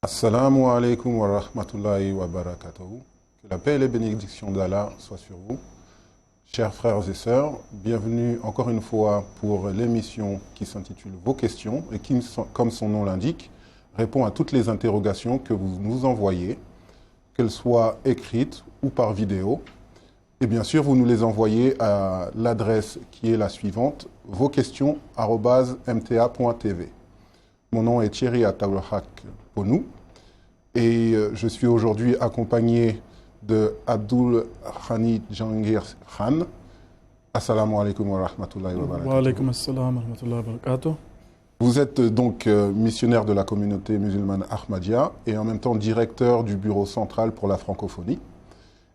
Assalamu alaikum wa rahmatullahi wa barakatuhu. Que la paix et les bénédictions d'Allah soient sur vous. Chers frères et sœurs, bienvenue encore une fois pour l'émission qui s'intitule Vos questions et qui, comme son nom l'indique, répond à toutes les interrogations que vous nous envoyez, qu'elles soient écrites ou par vidéo. Et bien sûr, vous nous les envoyez à l'adresse qui est la suivante, vosquestions@mta.tv. Mon nom est Thierry Ataouahak Ponou et je suis aujourd'hui accompagné de Abdul Khani Jangir Khan. Assalamu alaikum wa rahmatullahi wa barakatuh. Wa alaikum assalam wa rahmatullahi wa barakatuh. Vous êtes donc missionnaire de la communauté musulmane Ahmadiyya et en même temps directeur du bureau central pour la francophonie.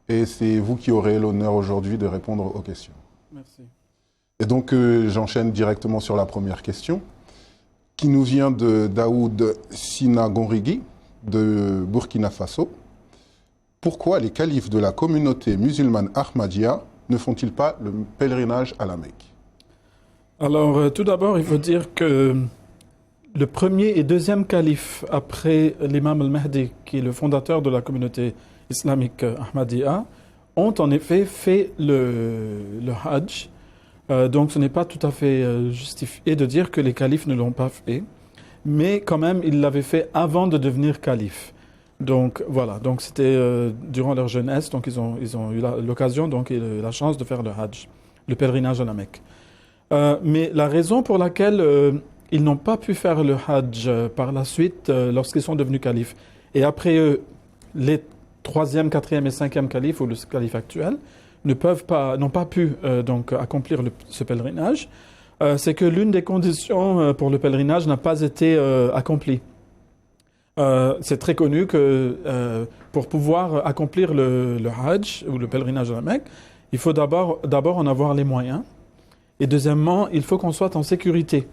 Et c'est vous qui aurez l'honneur aujourd'hui de répondre aux questions. Merci. Et donc j'enchaîne directement sur la première question, qui nous vient de Daoud Sinagonrigui, de Burkina Faso. Pourquoi les califes de la communauté musulmane Ahmadiyya ne font-ils pas le pèlerinage à la Mecque? Alors, tout d'abord, il faut dire que le premier et deuxième calife après l'imam al-Mahdi, qui est le fondateur de la communauté islamique Ahmadiyya, ont en effet fait le Hajj. Donc ce n'est pas tout à fait justifié de dire que les califes ne l'ont pas fait, mais quand même ils l'avaient fait avant de devenir calife. Donc voilà, donc c'était durant leur jeunesse, donc ils ont eu l'occasion donc et la chance de faire le Hajj, le pèlerinage à la Mecque. Mais la raison pour laquelle ils n'ont pas pu faire le Hajj par la suite lorsqu'ils sont devenus califes, et après eux, les troisième, quatrième et cinquième califes ou le calife actuel n'ont pas pu donc accomplir ce pèlerinage, c'est que l'une des conditions pour le pèlerinage n'a pas été accomplie. C'est très connu que pour pouvoir accomplir le Hajj ou le pèlerinage à la Mecque, il faut d'abord en avoir les moyens, et deuxièmement, il faut qu'on soit en sécurité.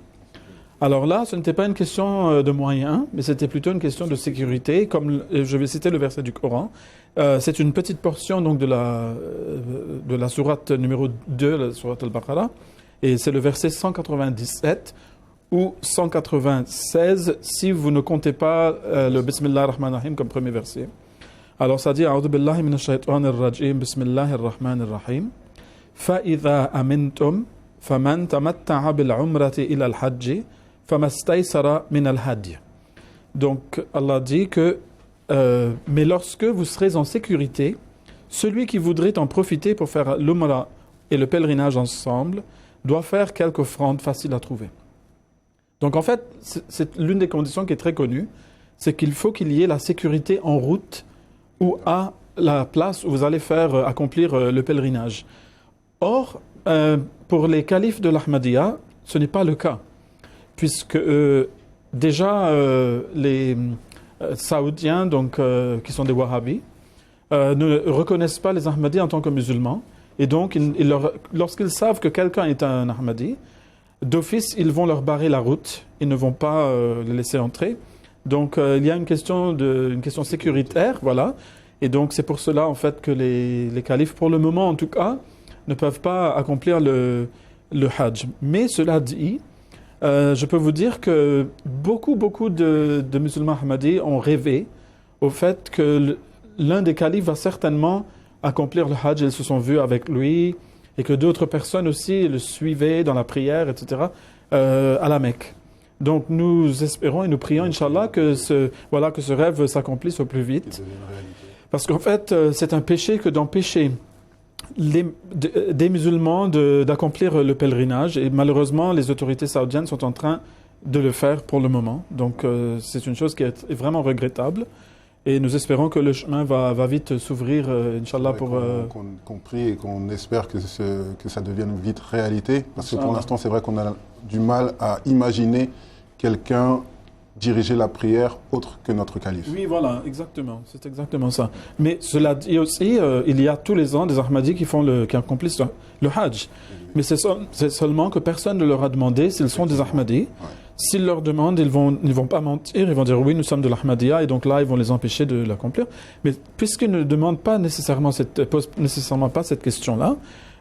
Alors là, ce n'était pas une question de moyens, mais c'était plutôt une question de sécurité. Comme je vais citer le verset du Coran, c'est une petite portion donc de la sourate numéro 2, la sourate al-Baqarah, et c'est le verset 197 ou 196 si vous ne comptez pas le Bismillah ar-Rahman ar-Rahim comme premier verset. Alors ça dit A'udhu billahi minash shaitanir rajim, Bismillahir Rahmanir Rahim. Fa idha amintum faman tamatta'a bil umrati ila al-hajj famastaysara min al-hadi. Donc Allah dit que mais lorsque vous serez en sécurité, celui qui voudrait en profiter pour faire l'umrah et le pèlerinage ensemble doit faire quelque offrande facile à trouver. Donc en fait, c'est l'une des conditions qui est très connue, c'est qu'il faut qu'il y ait la sécurité en route ou à la place où vous allez faire accomplir le pèlerinage. Or, pour les califes de l'Ahmadiyya, ce n'est pas le cas, puisque déjà les Saoudiens, donc, qui sont des Wahhabis, ne reconnaissent pas les Ahmadis en tant que musulmans, et donc lorsqu'ils savent que quelqu'un est un Ahmadi, d'office ils vont leur barrer la route, ils ne vont pas les laisser entrer. Donc il y a une question sécuritaire, voilà, et donc c'est pour cela en fait que les califes, pour le moment en tout cas, ne peuvent pas accomplir le Hajj. Mais cela dit, je peux vous dire que beaucoup de musulmans ahmadis ont rêvé au fait que l'un des califes va certainement accomplir le Hajj. Ils se sont vus avec lui et que d'autres personnes aussi le suivaient dans la prière, etc., à la Mecque. Donc nous espérons et nous prions, Inch'Allah, que ce rêve s'accomplisse au plus vite. Parce qu'en fait, c'est un péché que d'empêcher des musulmans d'accomplir le pèlerinage, et malheureusement les autorités saoudiennes sont en train de le faire pour le moment, donc c'est une chose qui est vraiment regrettable, et nous espérons que le chemin va vite s'ouvrir, Inch'Allah, pour... Qu'on prie et qu'on espère que ça devienne vite réalité, parce que pour l'instant c'est vrai qu'on a du mal à imaginer quelqu'un diriger la prière autre que notre calife. Oui, voilà, exactement, c'est exactement ça. Mais cela dit aussi, il y a tous les ans des Ahmadis qui accomplissent le Hajj. Mais c'est seulement que personne ne leur a demandé s'ils sont des Ahmadis. S'ils leur demandent, ils vont pas mentir, ils vont dire oui, nous sommes de l'Ahmadiyya, et donc là, ils vont les empêcher de l'accomplir. Mais puisqu'ils ne demandent pas posent nécessairement pas cette question-là,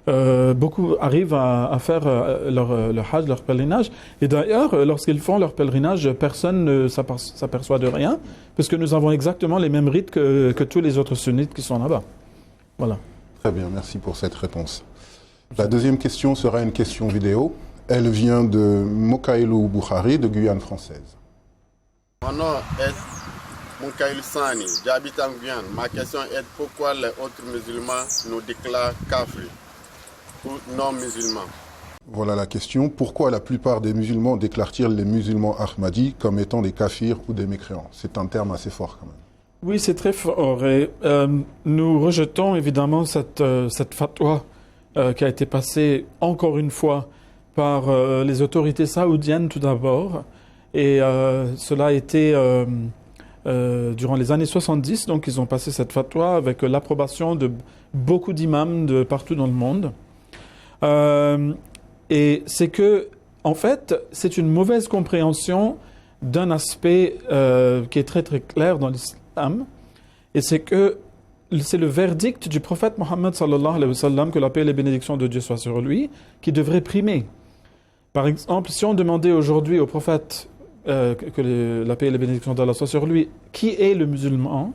beaucoup arrivent à faire leur hajj, leur pèlerinage. Et d'ailleurs, lorsqu'ils font leur pèlerinage, personne ne s'aperçoit de rien, parce que nous avons exactement les mêmes rites que tous les autres sunnites qui sont là-bas. Voilà. Très bien, merci pour cette réponse. La deuxième question sera une question vidéo. Elle vient de Mokailou Boukhari, de Guyane française. Mon nom est Mokailou Sani, j'habite en Guyane. Ma question est pourquoi les autres musulmans nous déclarent kafir ou non musulmans? Voilà la question. Pourquoi la plupart des musulmans déclarent-ils les musulmans ahmadis comme étant des kafirs ou des mécréants? C'est un terme assez fort quand même. Oui, c'est très fort. Et nous rejetons évidemment cette fatwa qui a été passée encore une fois par les autorités saoudiennes tout d'abord. Et cela a été durant les années 70, donc ils ont passé cette fatwa avec l'approbation de beaucoup d'imams de partout dans le monde. Et c'est que, en fait, c'est une mauvaise compréhension d'un aspect qui est très très clair dans l'islam. Et c'est que c'est le verdict du prophète Mohammed sallallahu alayhi wa sallam, que la paix et les bénédictions de Dieu soient sur lui, qui devrait primer. Par exemple, si on demandait aujourd'hui au prophète que la paix et les bénédictions d'Allah soient sur lui, qui est le musulman?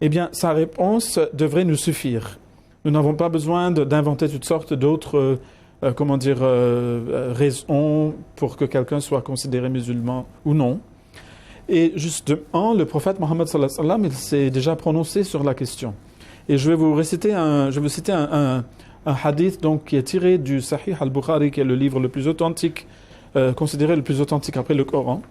Eh bien, sa réponse devrait nous suffire. Nous n'avons pas besoin d'inventer toutes sortes d'autres raisons pour que quelqu'un soit considéré musulman ou non. Et justement, le prophète Mohammed sallallahu alayhi wa sallam, il s'est déjà prononcé sur la question. Et je vais vous citer un hadith donc, qui est tiré du Sahih al-Bukhari, qui est le livre le plus authentique, considéré le plus authentique après le Coran.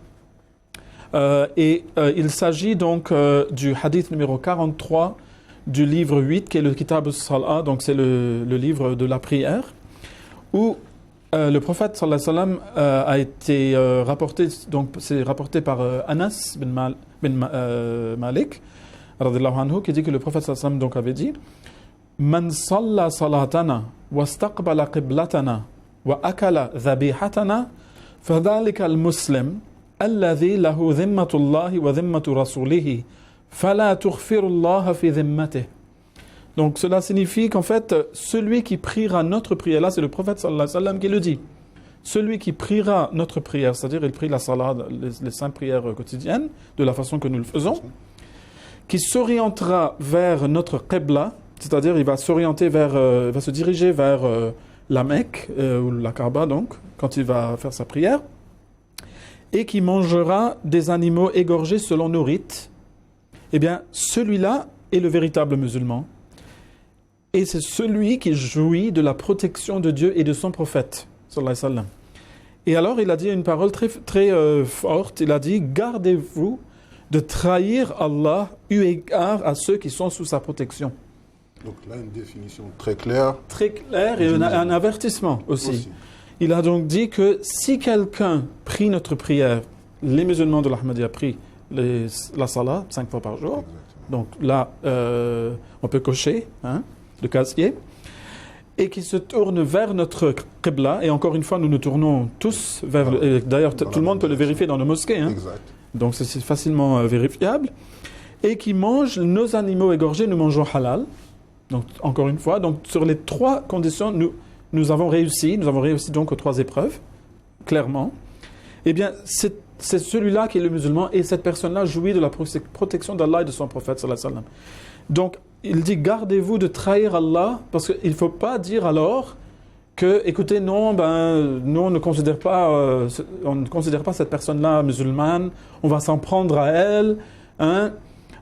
Il s'agit donc du hadith numéro 43 du livre 8, qui est le Kitab al-Salah, donc c'est le livre de la prière, où le prophète sallallahu alayhi wa sallam a été rapporté, donc c'est rapporté par Anas bin Malik, radhiyallahu anhu, qui dit que le prophète sallallahu alayhi wa sallam donc avait dit: Man salla salatana wastaqbala qiblatana wa akala dhabihatana fadhalika al-muslim alladhi lahu dhimmatullahi wa dhimmatu rasulihi fala tughfirullaha fi dhimmatih. Donc cela signifie qu'en fait, celui qui priera notre prière, là c'est le prophète sallallahu alayhi wa sallam qui le dit, celui qui priera notre prière, c'est-à-dire il prie la salat, les 5 prières quotidiennes, de la façon que nous le faisons, qui s'orientera vers notre qibla, c'est-à-dire il va s'orienter va se diriger vers la Mecque, ou la Kaaba donc, quand il va faire sa prière, et qui mangera des animaux égorgés selon nos rites, eh bien celui-là est le véritable musulman. Et c'est celui qui jouit de la protection de Dieu et de son prophète, sallallahu alayhi wa sallam. Et alors, il a dit une parole très, très forte. Il a dit: gardez-vous de trahir Allah eu égard à ceux qui sont sous sa protection. Donc là, une définition très claire. Très claire et un avertissement aussi. Il a donc dit que si quelqu'un prie notre prière, les musulmans de l'Ahmadiyya prient la salat 5 fois par jour. Exactement. Donc là, on peut cocher, le casier, et qui se tourne vers notre qibla. Et encore une fois, nous nous tournons tous vers... D'ailleurs, tout le monde peut le vérifier dans nos mosquées. Exact. Donc c'est facilement vérifiable. Et qui mange nos animaux égorgés, nous mangeons halal. Donc encore une fois, donc sur les 3 conditions, nous avons réussi. Nous avons réussi donc aux 3 épreuves, clairement. Eh bien, c'est celui-là qui est le musulman, et cette personne-là jouit de la protection d'Allah et de son prophète sallallahu alayhi wa sallam. Donc, il dit: gardez-vous de trahir Allah, parce qu'il ne faut pas dire alors que, écoutez, non, nous on ne considère pas cette personne-là musulmane, on va s'en prendre à elle.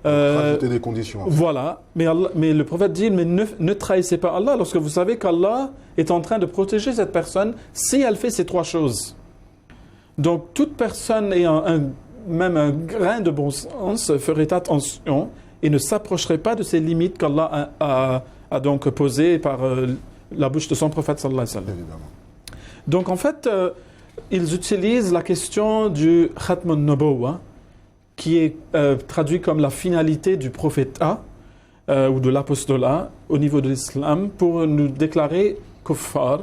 Rajouter des conditions. Voilà, mais le prophète dit: mais ne trahissez pas Allah lorsque vous savez qu'Allah est en train de protéger cette personne si elle fait ces 3 choses. Donc, toute personne ayant même un grain de bon sens ferait attention et ne s'approcherait pas de ces limites qu'Allah a donc posées par la bouche de son prophète sallallahu alayhi wa sallam. Évidemment. Donc, en fait, ils utilisent la question du Khatm al-Nubuwwa, qui est traduit comme la finalité du prophétat ou de l'apostolat au niveau de l'islam, pour nous déclarer kuffar.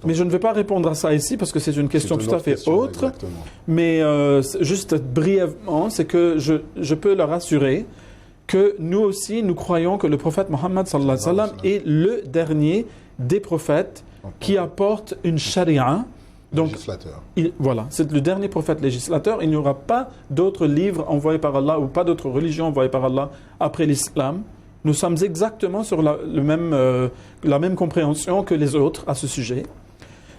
Mais je ne vais pas répondre à ça ici parce que c'est une question tout à fait autre. Exactement. Mais juste brièvement, c'est que je peux leur assurer que nous aussi, nous croyons que le prophète Mohammed sallallahu alayhi wa sallam est le dernier des prophètes qui apportent une charia. Donc, législateur. Voilà, c'est le dernier prophète législateur. Il n'y aura pas d'autres livres envoyés par Allah ou pas d'autres religions envoyées par Allah après l'islam. Nous sommes exactement sur la même compréhension que les autres à ce sujet.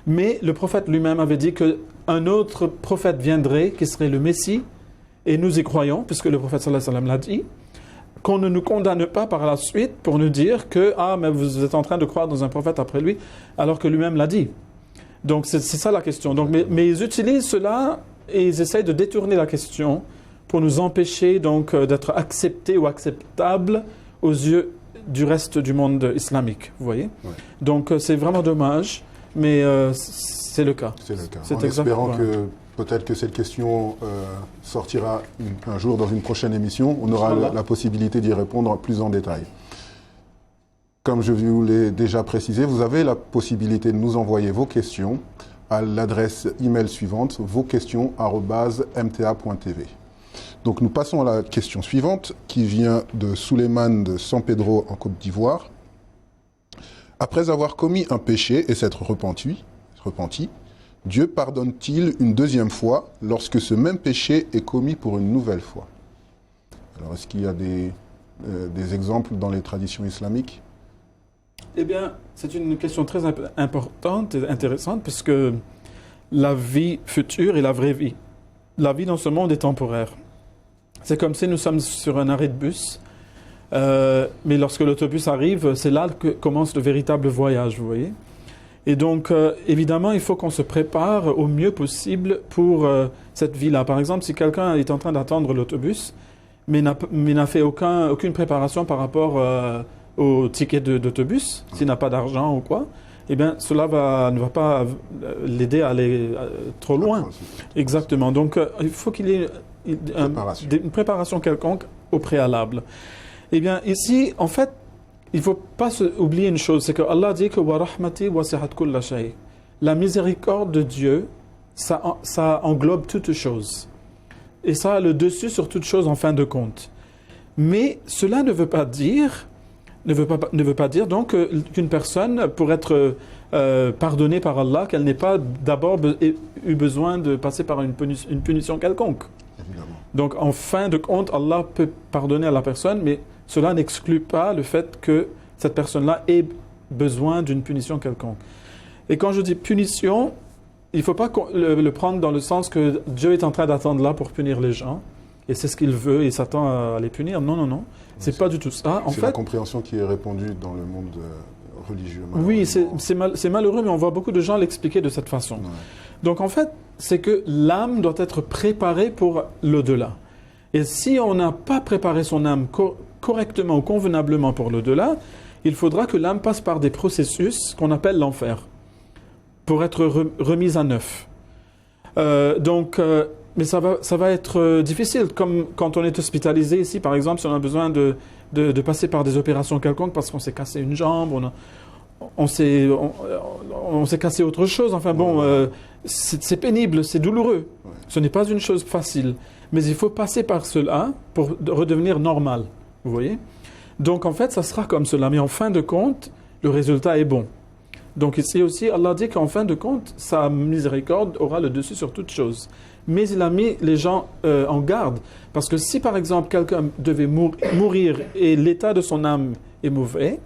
Mais le prophète lui-même avait dit qu'un autre prophète viendrait, qui serait le Messie, et nous y croyons, puisque le prophète sallallahu alayhi wa sallam l'a dit, qu'on ne nous condamne pas par la suite pour nous dire que « Ah, mais vous êtes en train de croire dans un prophète après lui », alors que lui-même l'a dit. Donc c'est ça la question. Donc, mais ils utilisent cela et ils essayent de détourner la question pour nous empêcher donc d'être acceptés ou acceptables aux yeux du reste du monde islamique. Vous voyez ? Ouais. Donc c'est vraiment dommage, mais c'est le cas. C'est le cas. C'est En exactement, espérant que peut-être que cette question sortira un jour dans une prochaine émission. On aura la possibilité d'y répondre plus en détail. Comme je vous l'ai déjà précisé, vous avez la possibilité de nous envoyer vos questions à l'adresse email suivante, vosquestions@mta.tv. Donc nous passons à la question suivante qui vient de Souleymane de San Pedro en Côte d'Ivoire. Après avoir commis un péché et s'être repenti, Dieu pardonne-t-il une deuxième fois lorsque ce même péché est commis pour une nouvelle fois? Alors est-ce qu'il y a des exemples dans les traditions islamiques? Eh bien, c'est une question très importante et intéressante puisque la vie future est la vraie vie. La vie dans ce monde est temporaire. C'est comme si nous sommes sur un arrêt de bus, mais lorsque l'autobus arrive, c'est là que commence le véritable voyage, vous voyez. Et donc, évidemment, il faut qu'on se prépare au mieux possible pour cette vie-là. Par exemple, si quelqu'un est en train d'attendre l'autobus, mais n'a fait aucune préparation par rapport au ticket d'autobus, s'il n'a pas d'argent ou quoi, eh bien, cela ne va pas l'aider à aller trop loin. Exactement. Donc, il faut qu'il y ait une préparation quelconque au préalable. Eh bien, ici, en fait, il ne faut pas oublier une chose, c'est que Allah dit que « Wa rahmati wasi'at kulla shay ». La miséricorde de Dieu, ça englobe toutes choses. Et ça a le dessus sur toutes choses en fin de compte. Mais cela ne veut pas dire donc qu'une personne, pour être pardonnée par Allah, qu'elle n'ait pas d'abord eu besoin de passer par une punition quelconque. Évidemment. Donc en fin de compte, Allah peut pardonner à la personne, mais cela n'exclut pas le fait que cette personne-là ait besoin d'une punition quelconque. Et quand je dis punition, il ne faut pas le prendre dans le sens que Dieu est en train d'attendre là pour punir les gens, et c'est ce qu'il veut, et il s'attend à les punir. Non, non, non. C'est pas du tout ça. C'est la compréhension qui est répandue dans le monde religieux. Oui, c'est malheureux, mais on voit beaucoup de gens l'expliquer de cette façon. Ouais. Donc en fait, c'est que l'âme doit être préparée pour l'au-delà. Et si on n'a pas préparé son âme correctement ou convenablement pour l'au-delà, il faudra que l'âme passe par des processus qu'on appelle l'enfer, pour être remise à neuf. Mais ça va être difficile, comme quand on est hospitalisé ici, par exemple, si on a besoin de passer par des opérations quelconques parce qu'on s'est cassé une jambe, on s'est cassé autre chose. Enfin bon, c'est pénible, c'est douloureux. Ouais. Ce n'est pas une chose facile. Mais il faut passer par cela pour redevenir normal. Vous voyez ? Donc en fait, ça sera comme cela. Mais en fin de compte, le résultat est bon. Donc ici aussi, Allah dit qu'en fin de compte, sa miséricorde aura le dessus sur toute chose. Mais il a mis les gens en garde. Parce que si par exemple quelqu'un devait mourir et l'état de son âme est mauvais,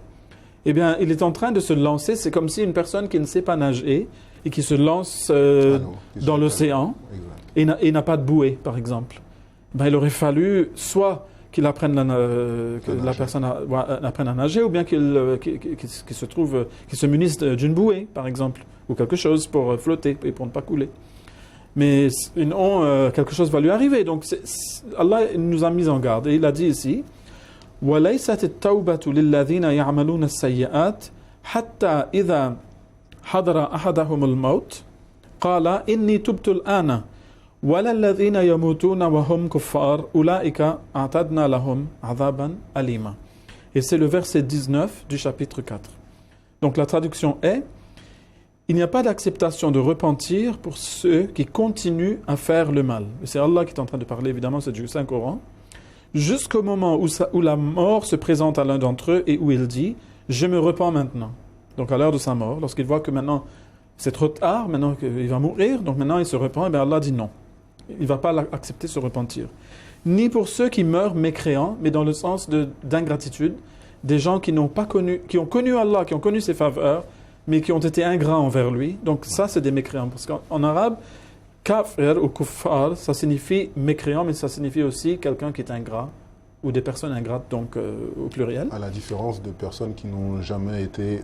eh bien il est en train de se lancer. C'est comme si une personne qui ne sait pas nager et qui se lance dans l'océan et n'a pas de bouée, par exemple. Ben, il aurait fallu soit qu'il apprenne la personne apprenne à nager, ou bien qu'il se munisse d'une bouée, par exemple, ou quelque chose pour flotter et pour ne pas couler. Mais sinon, quelque chose va lui arriver. Donc Allah nous a mis en garde. Et il a dit ici, وَلَيْسَتِ التَّوْبَةُ لِلَّذِينَ يَعْمَلُونَ السَّيِّئَاتِ حَتَّى إِذَا حَضَرَ أَحَدَهُمُ الْمَوْتِ قَالَ إِنِّي تُبْتُ الْآنَ وَلَا الَّذِينَ يَمُوتُونَ وَهُمْ كُفَّارٌ أُولَئِكَ أَعْتَدْنَا لَهُمْ عَذَابًا أَلِيمًا. Et c'est le verset 19 du chapitre 4. Donc la traduction est: il n'y a pas d'acceptation de repentir pour ceux qui continuent à faire le mal. Et c'est Allah qui est en train de parler, évidemment, c'est du Saint-Coran. Jusqu'au moment où la mort se présente à l'un d'entre eux et où il dit « Je me repens maintenant ». Donc à l'heure de sa mort, lorsqu'il voit que maintenant c'est trop tard, maintenant qu'il va mourir, donc maintenant il se repent, et bien Allah dit non. Il ne va pas accepter se repentir. Ni pour ceux qui meurent mécréants, mais dans le sens d'ingratitude, des gens qui n'ont pas connu, qui ont connu Allah, qui ont connu ses faveurs, mais qui ont été ingrats envers lui. Donc ça, c'est des mécréants. Parce qu'en arabe, kafir ou kuffar, ça signifie mécréant, mais ça signifie aussi quelqu'un qui est ingrat, ou des personnes ingrates, donc au pluriel. À la différence de personnes qui n'ont jamais été...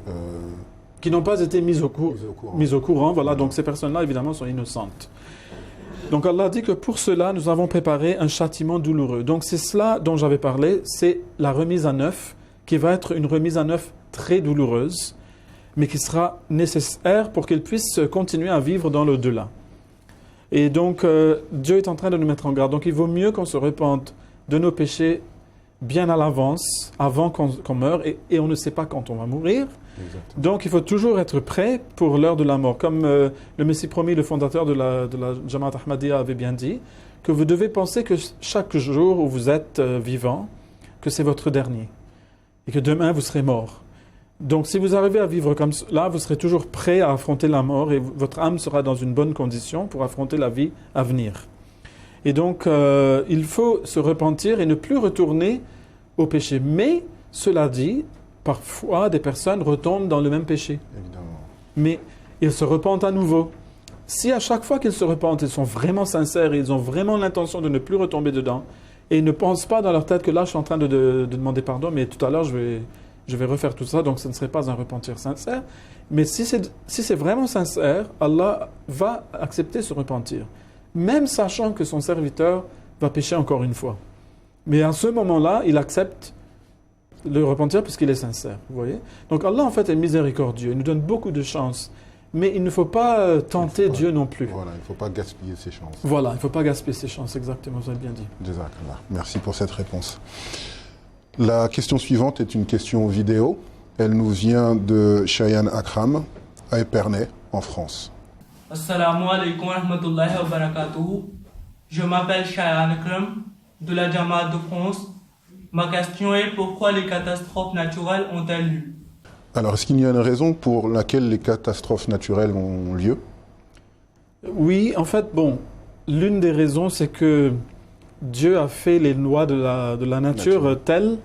qui n'ont pas été mises au courant. Voilà, Mhm. donc ces personnes-là, évidemment, sont innocentes. Donc Allah dit que pour cela, nous avons préparé un châtiment douloureux. Donc c'est cela dont j'avais parlé, c'est la remise à neuf, qui va être une remise à neuf très douloureuse, mais qui sera nécessaire pour qu'ils puissent continuer à vivre dans l'au-delà. Et donc Dieu est en train de nous mettre en garde. Donc il vaut mieux qu'on se repente de nos péchés bien à l'avance, avant qu'on meure, et on ne sait pas quand on va mourir. Exactement. Donc il faut toujours être prêt pour l'heure de la mort. Comme le Messie promis, le fondateur de la Jamaat Ahmadiyya avait bien dit, que vous devez penser que chaque jour où vous êtes vivant, que c'est votre dernier. Et que demain vous serez mort. Donc si vous arrivez à vivre comme cela, vous serez toujours prêt à affronter la mort et votre âme sera dans une bonne condition pour affronter la vie à venir. Et donc il faut se repentir et ne plus retourner au péché. Mais cela dit, parfois des personnes retombent dans le même péché. Évidemment. Mais ils se repentent à nouveau. Si à chaque fois qu'ils se repentent, ils sont vraiment sincères et ils ont vraiment l'intention de ne plus retomber dedans, et ils ne pensent pas dans leur tête que là je suis en train de demander pardon, mais tout à l'heure je vais refaire tout ça, donc ce ne serait pas un repentir sincère. Mais si c'est vraiment sincère, Allah va accepter ce repentir, même sachant que son serviteur va pécher encore une fois. Mais à ce moment-là, il accepte le repentir parce qu'il est sincère, vous voyez. Donc Allah en fait est miséricordieux, il nous donne beaucoup de chances, mais il ne faut pas tenter Dieu non plus. Voilà, il ne faut pas gaspiller ses chances. Voilà, il ne faut pas gaspiller ses chances, exactement, vous avez bien dit. Jazakallah. Merci pour cette réponse. La question suivante est une question vidéo. Elle nous vient de Cheyenne Akram, à Épernay, en France. Assalamu alaikum wa rahmatullahi wa barakatuh. Je m'appelle Cheyenne Akram, de la Jamaat de France. Ma question est pourquoi les catastrophes naturelles ont-elles lieu? Alors, est-ce qu'il y a une raison pour laquelle les catastrophes naturelles ont lieu? Oui, en fait, bon, l'une des raisons, c'est que Dieu a fait les lois de la nature telles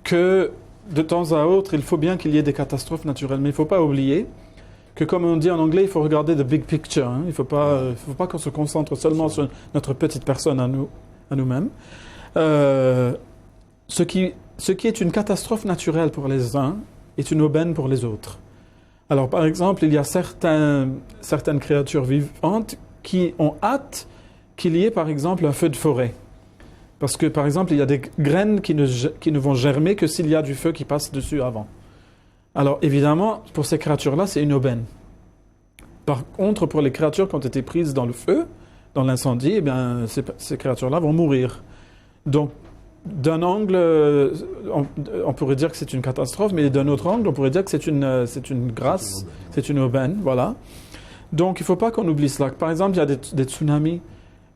que de temps à autre, il faut bien qu'il y ait des catastrophes naturelles. Mais il ne faut pas oublier que, comme on dit en anglais, il faut regarder the big picture. Hein. Il ne faut pas qu'on se concentre seulement sur notre petite personne à nous-mêmes. Ce qui est une catastrophe naturelle pour les uns est une aubaine pour les autres. Alors, par exemple, il y a certaines créatures vivantes qui ont hâte qu'il y ait, par exemple, un feu de forêt. Parce que, par exemple, il y a des graines qui ne vont germer que s'il y a du feu qui passe dessus avant. Alors, évidemment, pour ces créatures-là, c'est une aubaine. Par contre, pour les créatures qui ont été prises dans le feu, dans l'incendie, eh bien, ces créatures-là vont mourir. Donc, d'un angle, on pourrait dire que c'est une catastrophe, mais d'un autre angle, on pourrait dire que c'est une grâce, c'est une aubaine, voilà. Donc, il ne faut pas qu'on oublie cela. Par exemple, il y a des tsunamis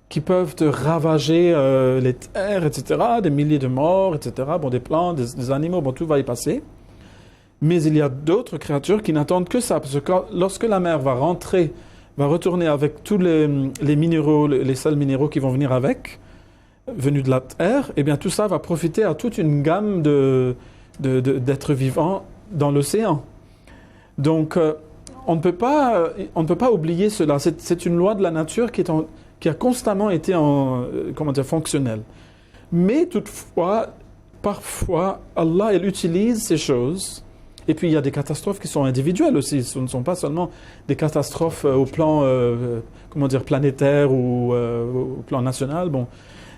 qui peuvent ravager les terres, etc., des milliers de morts, etc., bon, des plantes, des animaux, bon, tout va y passer. Mais il y a d'autres créatures qui n'attendent que ça, parce que lorsque la mer va retourner avec tous les minéraux, les sels minéraux qui vont venir avec, venus de la terre, eh bien tout ça va profiter à toute une gamme d'êtres vivants dans l'océan. Donc, on ne peut pas oublier cela. C'est une loi de la nature qui a constamment été fonctionnelle. Mais toutefois, parfois, Allah, il utilise ces choses. Et puis, il y a des catastrophes qui sont individuelles aussi. Ce ne sont pas seulement des catastrophes au plan planétaire ou au plan national. Bon.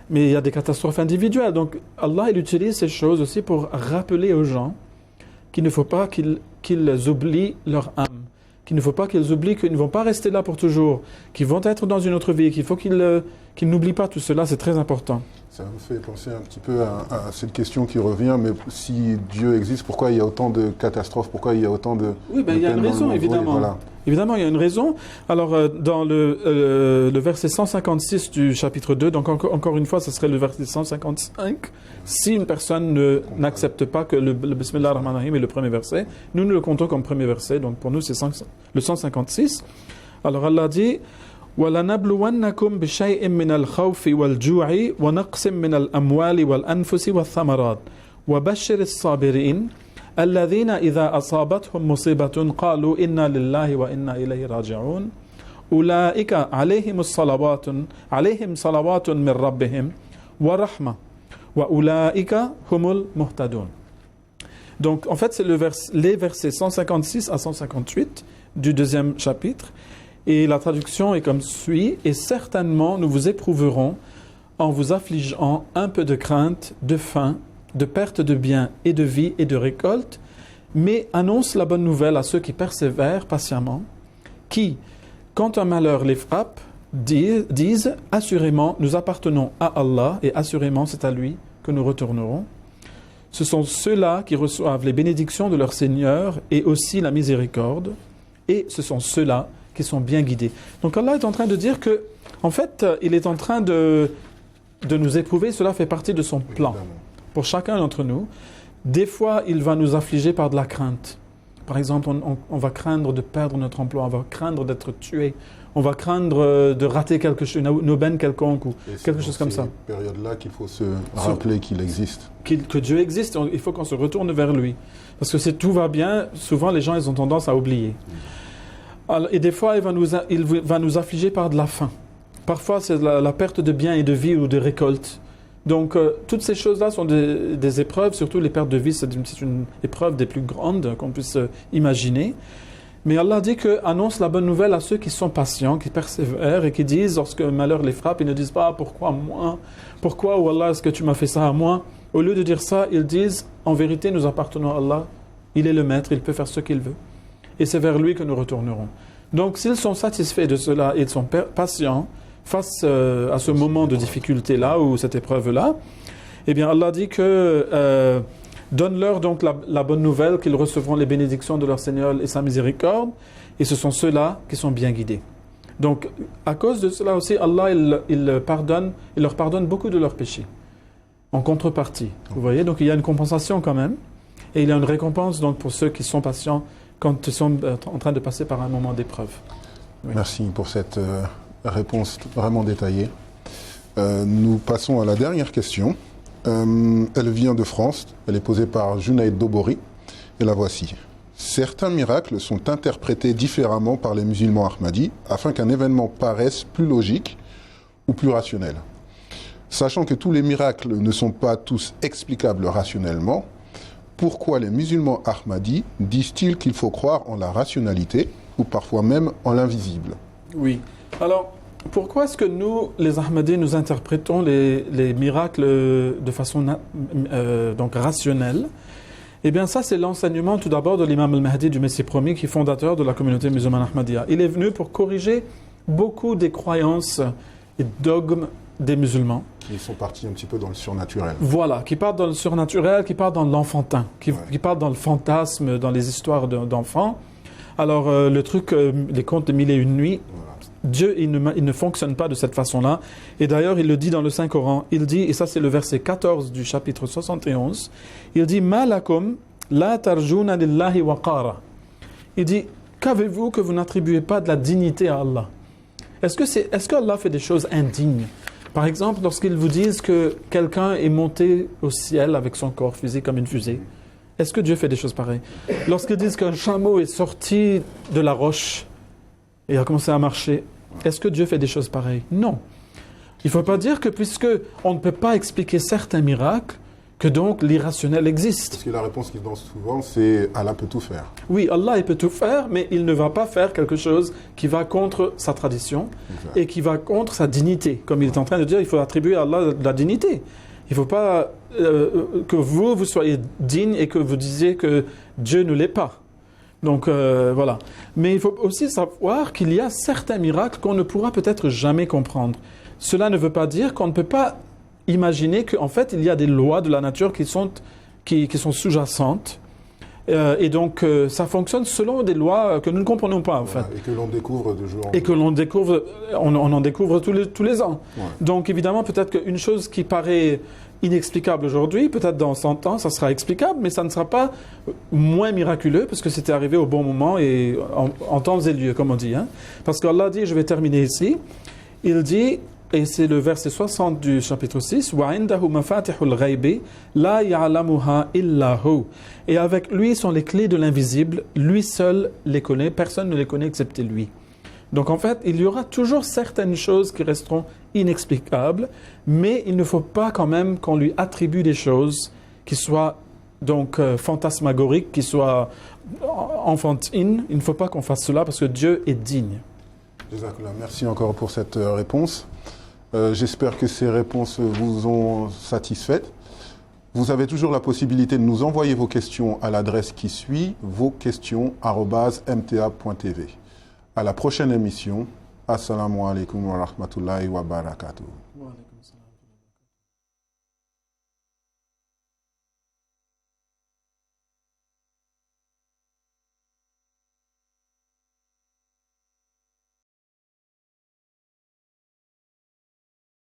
Mais il y a des catastrophes individuelles. Donc, Allah, il utilise ces choses aussi pour rappeler aux gens qu'il ne faut pas qu'ils oublient leur âme. Qu'il ne faut pas qu'ils oublient qu'ils ne vont pas rester là pour toujours, qu'ils vont être dans une autre vie, qu'il faut qu'ils n'oublient pas tout cela, c'est très important. Ça me fait penser un petit peu à cette question qui revient, mais si Dieu existe, pourquoi il y a autant de catastrophes, pourquoi il y a autant de... Oui, il y a une raison, évidemment. Voilà. Évidemment, il y a une raison. Alors, dans le verset 156 du chapitre 2, donc encore une fois, ce serait le verset 155, si une personne n'accepte pas que le Bismillah ar-Rahman ar-Rahim est le premier verset, nous le comptons comme premier verset, donc pour nous c'est le 156. Alors Allah dit وَلَنَبْلُوَنَّكُمْ بِشَيْءٍ مِّنَ الْخَوْفِ وَالْجُوعِ وَنَقْصٍ مِّنَ الْأَمْوَالِ وَالْأَنفُسِ وَالثَّمَرَاتِ وَبَشِّرِ الصَّابِرِينَ الذين إذا أصابتهم مصيبة قالوا إنا لله وإنا إليه راجعون أولئك عليهم صلوات من ربهم ورحمة وأولئك هم المهتدون. Donc en fait c'est les versets 156 à 158 du deuxième chapitre et la traduction est comme suit: et certainement nous vous éprouverons en vous affligeant un peu de crainte, de faim, de perte de biens et de vie et de récolte, mais annonce la bonne nouvelle à ceux qui persévèrent patiemment, qui, quand un malheur les frappe, disent « Assurément, nous appartenons à Allah et assurément, c'est à lui que nous retournerons. » Ce sont ceux-là qui reçoivent les bénédictions de leur Seigneur et aussi la miséricorde, et ce sont ceux-là qui sont bien guidés. Donc Allah est en train de dire que, en fait, il est en train de nous éprouver, cela fait partie de son plan. Pour chacun d'entre nous, des fois, il va nous affliger par de la crainte. Par exemple, on va craindre de perdre notre emploi, on va craindre d'être tué, on va craindre de rater quelque chose, une aubaine quelconque ou quelque chose comme ça. C'est dans ces périodes-là qu'il faut se rappeler qu'il existe. Que Dieu existe, il faut qu'on se retourne vers lui. Parce que si tout va bien, souvent les gens ils ont tendance à oublier. Alors, et des fois, il va nous affliger par de la faim. Parfois, c'est la perte de biens et de vie ou de récolte. Donc, toutes ces choses-là sont des épreuves, surtout les pertes de vie, c'est une épreuve des plus grandes qu'on puisse imaginer. Mais Allah dit que annonce la bonne nouvelle à ceux qui sont patients, qui persévèrent et qui disent, lorsque le malheur les frappe, ils ne disent pas « Pourquoi moi ? Pourquoi, ou Allah, est-ce que tu m'as fait ça à moi ?» Au lieu de dire ça, ils disent « En vérité, nous appartenons à Allah, il est le maître, il peut faire ce qu'il veut. Et c'est vers lui que nous retournerons. » Donc, s'ils sont satisfaits de cela et ils sont patients, face à ce moment de difficulté-là ou cette épreuve-là, eh bien Allah dit que donne-leur donc la bonne nouvelle qu'ils recevront les bénédictions de leur Seigneur et sa miséricorde, et ce sont ceux-là qui sont bien guidés. Donc à cause de cela aussi, Allah il leur pardonne beaucoup de leurs péchés en contrepartie. Vous voyez, donc il y a une compensation quand même, et il y a une récompense donc pour ceux qui sont patients quand ils sont en train de passer par un moment d'épreuve. Oui. Merci pour cette réponse vraiment détaillée. Nous passons à la dernière question. Elle vient de France. Elle est posée par Junaid Dobori. Et la voici. Certains miracles sont interprétés différemment par les musulmans ahmadis afin qu'un événement paraisse plus logique ou plus rationnel. Sachant que tous les miracles ne sont pas tous explicables rationnellement, pourquoi les musulmans ahmadis disent-ils qu'il faut croire en la rationalité ou parfois même en l'invisible ? Oui. Alors, pourquoi est-ce que nous, les Ahmadis, nous interprétons les miracles de façon donc rationnelle ? Eh bien, ça, c'est l'enseignement tout d'abord de l'imam al-Mahdi du Messie promis, qui est fondateur de la communauté musulmane Ahmadiyya. Il est venu pour corriger beaucoup des croyances et dogmes des musulmans. Ils sont partis un petit peu dans le surnaturel. Voilà, qui partent dans le surnaturel, qui partent dans l'enfantin, qui partent dans le fantasme, dans les histoires d'enfants. Alors, le truc, les contes de 1001 nuits, Dieu, il ne fonctionne pas de cette façon-là. Et d'ailleurs, il le dit dans le Saint-Coran. Il dit, et ça c'est le verset 14 du chapitre 71, il dit « Ma lakum la tarjuna lillahi waqara » Il dit « Qu'avez-vous que vous n'attribuez pas de la dignité à Allah ?» Est-ce qu'Allah fait des choses indignes ? Par exemple, lorsqu'ils vous disent que quelqu'un est monté au ciel avec son corps physique comme une fusée, est-ce que Dieu fait des choses pareilles ? Lorsqu'ils disent qu'un chameau est sorti de la roche et a commencé à marcher, est-ce que Dieu fait des choses pareilles ? Non. Il ne faut pas dire que puisque on ne peut pas expliquer certains miracles, que donc l'irrationnel existe. Parce que la réponse qu'ils donnent souvent, c'est « Allah peut tout faire ». Oui, Allah il peut tout faire, mais il ne va pas faire quelque chose qui va contre sa tradition et qui va contre sa dignité. Comme il est en train de dire, il faut attribuer à Allah de la dignité. Il ne faut pas que vous soyez digne et que vous disiez que Dieu ne l'est pas. Donc voilà. Mais il faut aussi savoir qu'il y a certains miracles qu'on ne pourra peut-être jamais comprendre. Cela ne veut pas dire qu'on ne peut pas imaginer qu'en fait, il y a des lois de la nature qui sont sous-jacentes. Et donc, ça fonctionne selon des lois que nous ne comprenons pas, en fait. Et que l'on découvre de jour en jour. Et que l'on découvre, on en découvre tous les ans. Ouais. Donc, évidemment, peut-être qu'une chose qui paraît inexplicable aujourd'hui, peut-être dans 100 ans, ça sera explicable, mais ça ne sera pas moins miraculeux, parce que c'était arrivé au bon moment et en temps et lieu, comme on dit. Hein. Parce qu'Allah dit, je vais terminer ici, il dit, et c'est le verset 60 du chapitre 6, وَعِنْدَهُ مَفَاتِحُ الْغَيْبِ لَا يَعْلَمُهَا إِلَّا هُ. Et avec lui sont les clés de l'invisible, lui seul les connaît, personne ne les connaît excepté lui. Donc en fait, il y aura toujours certaines choses qui resteront inexplicables, mais il ne faut pas quand même qu'on lui attribue des choses qui soient donc fantasmagoriques, qui soient enfantines. Il ne faut pas qu'on fasse cela parce que Dieu est digne. Jazakallah. Merci encore pour cette réponse. J'espère que ces réponses vous ont satisfaites. Vous avez toujours la possibilité de nous envoyer vos questions à l'adresse qui suit, vosquestions@mta.tv. À la prochaine émission. Assalamu alaikum wa rahmatullahi wa barakatuh.